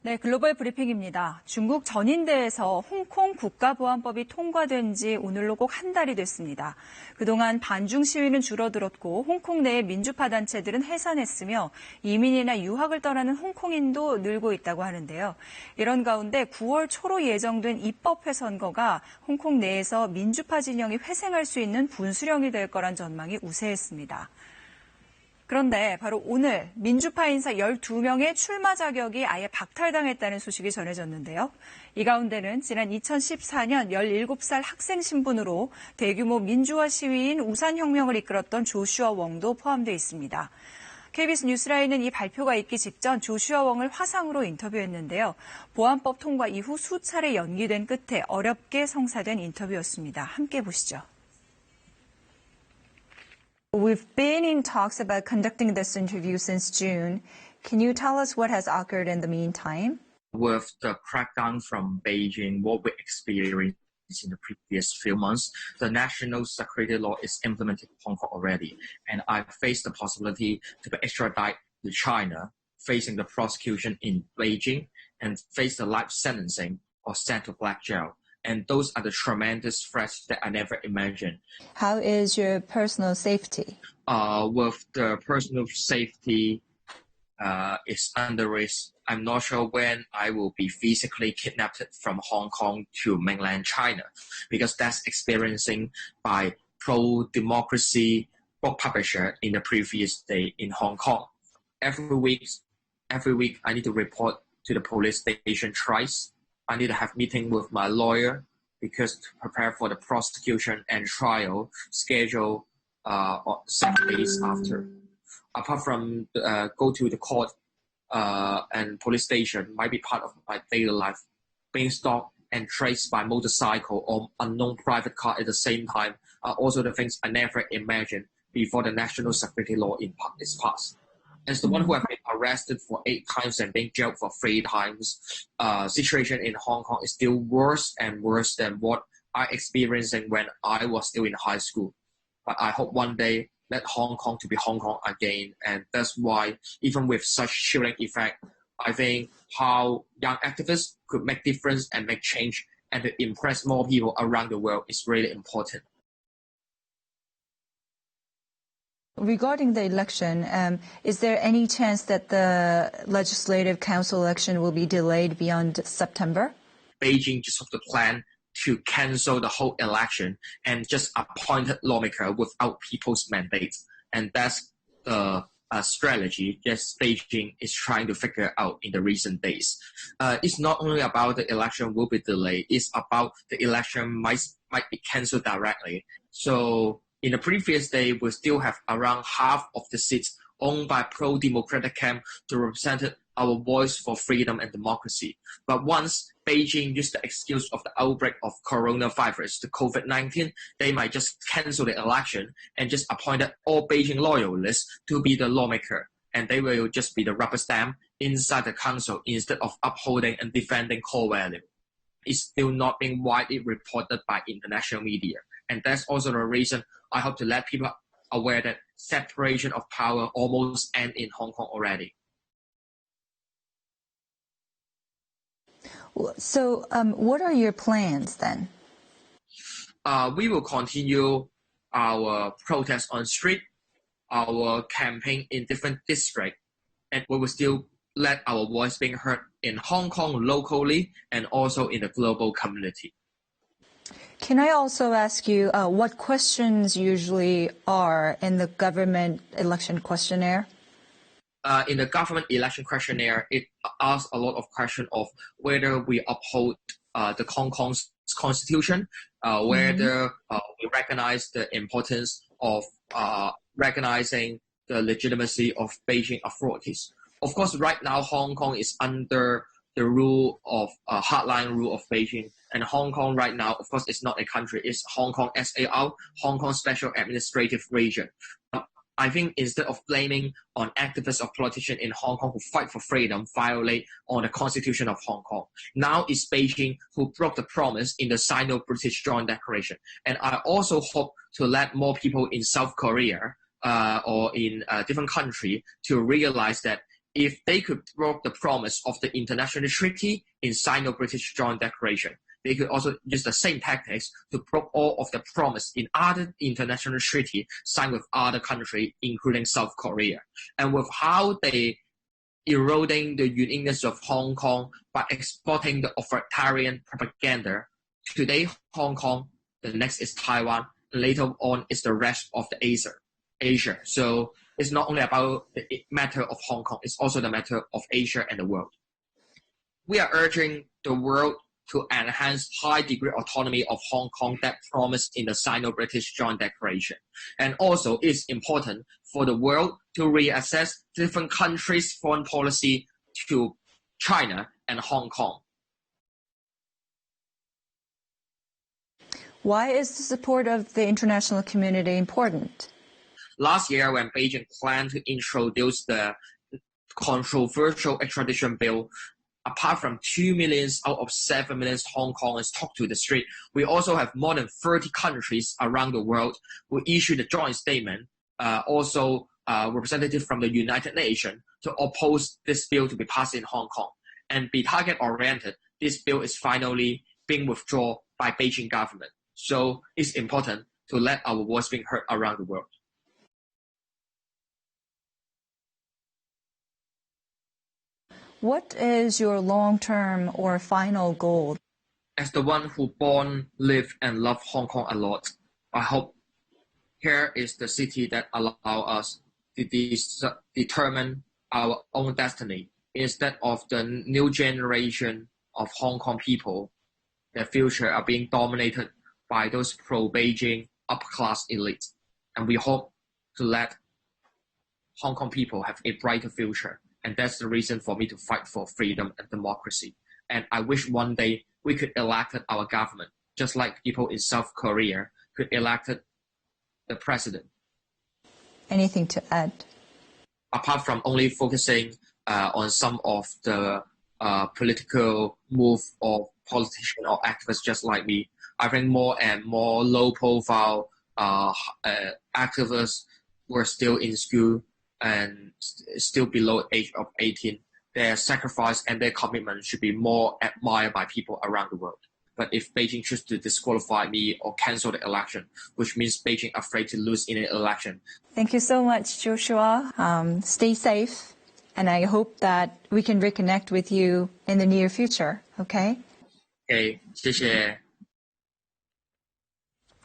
네, 글로벌 브리핑입니다. 중국 전인대에서 홍콩 국가보안법이 통과된 지 오늘로 꼭 한 달이 됐습니다. 그동안 반중 시위는 줄어들었고 홍콩 내의 민주파 단체들은 해산했으며 이민이나 유학을 떠나는 홍콩인도 늘고 있다고 하는데요. 이런 가운데 9월 초로 예정된 입법회 선거가 홍콩 내에서 민주파 진영이 회생할 수 있는 분수령이 될 거란 전망이 우세했습니다. 그런데 바로 오늘 민주파 인사 12명의 출마 자격이 아예 박탈당했다는 소식이 전해졌는데요. 이 가운데는 지난 2014년 17살 학생 신분으로 대규모 민주화 시위인 우산혁명을 이끌었던 조슈아웡도 포함되어 있습니다. KBS 뉴스라인은 이 발표가 있기 직전 조슈아웡을 화상으로 인터뷰했는데요. 보안법 통과 이후 수차례 연기된 끝에 어렵게 성사된 인터뷰였습니다. 함께 보시죠. We've been in talks about conducting this interview since June. Can you tell us what has occurred in the meantime? With the crackdown from Beijing, what we experienced in the previous few months, the national security law is implemented in Hong Kong already, and I face the possibility to be extradited to China, facing the prosecution in Beijing, and face the life sentencing or sent to black jail. And those are the tremendous threats that I never imagined. How is your personal safety? With the personal safety is under risk. I'm not sure when I will be physically kidnapped from Hong Kong to mainland China, because that's experiencing by pro-democracy book publisher in the previous day in Hong Kong. Every week I need to report to the police station twice. I need to have meeting with my lawyer because to prepare for the prosecution and trial schedule 7 days after. Apart from go to the court and police station might be part of my daily life. Being stalked and traced by motorcycle or unknown private car at the same time are also the things I never imagined before the national security law is passed. As the one who have been arrested for 8 times and being jailed for 3 times, situation in Hong Kong is still worse and worse than what I experiencing when I was still in high school. But I hope one day let Hong Kong to be Hong Kong again, and that's why even with such chilling effect, I think how young activists could make difference and make change and to impress more people around the world is really important. Regarding the election, is there any chance that the Legislative Council election will be delayed beyond September? Beijing just have to plan to cancel the whole election and just appoint a lawmaker without people's mandate. And that's the strategy that Beijing is trying to figure out in the recent days. It's not only about the election will be delayed, it's about the election might be cancelled directly. So in the previous day, we still have around half of the seats owned by pro-democratic camp to represent our voice for freedom and democracy. But once Beijing used the excuse of the outbreak of coronavirus, the COVID-19, they might just cancel the election and just appoint all Beijing loyalists to be the lawmaker. And they will just be the rubber stamp inside the council instead of upholding and defending core value. It's still not being widely reported by international media. And that's also the reason I hope to let people aware that separation of power almost ends in Hong Kong already. So what are your plans then? We will continue our protest on street, our campaign in different districts, and we will still let our voice being heard in Hong Kong locally and also in the global community. Can I also ask you what questions usually are in the government election questionnaire? In the government election questionnaire, it asks a lot of questions of whether we uphold the Hong Kong's constitution, whether we recognize the importance of recognizing the legitimacy of Beijing authorities. Of course, right now, Hong Kong is under the rule of hardline rule of Beijing. And Hong Kong right now, of course, it's not a country. It's Hong Kong SAR, Hong Kong Special Administrative Region. I think instead of blaming on activists or politicians in Hong Kong who fight for freedom, violate on the Constitution of Hong Kong, now it's Beijing who broke the promise in the Sino-British Joint Declaration. And I also hope to let more people in South Korea or in a different country to realize that if they could broke the promise of the international treaty in Sino-British Joint Declaration, they could also use the same tactics to broke all of the promise in other international treaty signed with other countries, including South Korea. And with how they eroding the uniqueness of Hong Kong by exporting the authoritarian propaganda. Today, Hong Kong, the next is Taiwan, later on is the rest of the Asia. So it's not only about the matter of Hong Kong, it's also the matter of Asia and the world. We are urging the world to enhance high degree autonomy of Hong Kong that promised in the Sino-British Joint Declaration. And also it's important for the world to reassess different countries' foreign policy to China and Hong Kong. Why is the support of the international community important? Last year, when Beijing planned to introduce the controversial extradition bill, apart from 2 million out of 7 million Hong Kongers took to the street, we also have more than 30 countries around the world who issued a joint statement, also representative from the United Nations, to oppose this bill to be passed in Hong Kong. And be target-oriented, this bill is finally being withdrawn by Beijing government. So it's important to let our voice be heard around the world. What is your long-term or final goal? As the one who born, live, and love Hong Kong a lot, I hope here is the city that allow us to determine our own destiny instead of the new generation of Hong Kong people. Their future are being dominated by those pro-Beijing upper-class elites. And we hope to let Hong Kong people have a brighter future. And that's the reason for me to fight for freedom and democracy. And I wish one day we could elect our government, just like people in South Korea could elect the president. Anything to add? Apart from only focusing on some of the political move of politicians or activists just like me, I think more and more low-profile activists who are still in school and still below the age of 18, their sacrifice and their commitment should be more admired by people around the world. But if Beijing chooses to disqualify me or cancel the election, which means Beijing afraid to lose in the election. Thank you so much, Joshua. Stay safe, and I hope that we can reconnect with you in the near future, okay? Okay, 谢谢。